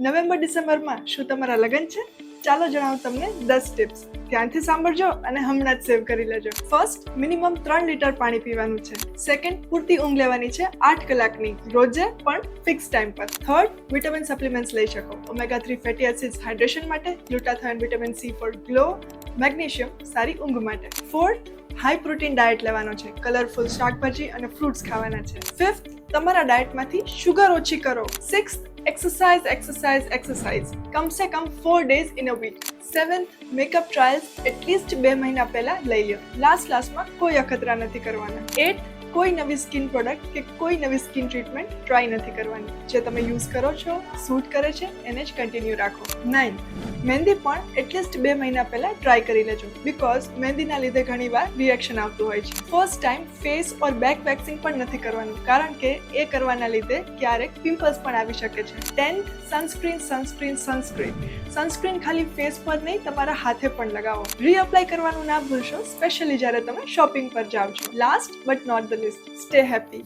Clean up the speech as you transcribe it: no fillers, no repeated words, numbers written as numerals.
November ડિસેમ્બરમાં શું તમારા લગ્ન છે? ચાલો જણાવું તમને 10 ટિપ્સ. ધ્યાનથી સાંભળજો અને હમણાં જ સેવ કરી લેજો. ફર્સ્ટ, મિનિમમ 3 લીટર પાણી પીવાનું છે. સેકન્ડ, પૂરતી ઊંઘ લેવાની છે 8 કલાકની, રોજે પણ ફિક્સ ટાઈમ પર. થર્ડ, વિટામિન સપ્લિમેન્ટ્સ લઈ શકો. ઓમેગા 3 ફેટી એસિડ્સ હાઇડ્રેશન માટે, glutathione vitamin C for glow, magnesium સારી ઊંઘ માટે. ફોર્થ, હાઈ પ્રોટીન ડાયટ લેવાનો છે. કલરફુલ શાકભાજી અને ફ્રૂટ્સ ખાવાના છે. ફિફ્થ, તમારા ડાયટમાંથી શુગર ઓછી કરો. સિક્સ્થ, exercise exercise exercise કમસે કમ 4 days in a week. 7th, makeup trials at least 2 મહિના પહેલા લઈ લો. લાસ્ટમાં કોઈ અખતરા નથી કરવાના. 8th, કોઈ નવી સ્કિન પ્રોડક્ટ કે કોઈ નવી સ્કિન ટ્રીટમેન્ટ ટ્રાય નથી કરવાની. જે તમે યુઝ કરો છો, સૂટ કરે છે એને જ કન્ટિન્યુ રાખો. 9th, મહેંદી પણ એટલીસ્ટ 2 મહિના પહેલા ટ્રાય કરી લેજો, બીકોઝ મહેંદીના લીધે ઘણીવાર રિએક્શન આવતું હોય છે. ફર્સ્ટ ટાઈમ ફેસ ઓર બેક વેક્સિંગ પણ નથી કરવાનું, કારણ કે એ કરવાના લીધે ક્યારેક પિમ્પલ્સ પણ આવી શકે છે. 10th, સનસ્ક્રીન ખાલી ફેસ પર નહીં, તમારા હાથે પણ લગાવો. રીઅપ્લાય કરવાનું ના ભૂલશો, સ્પેશિયલી જ્યારે તમે શોપિંગ પર જાઓ છો. Last but not the least, stay happy.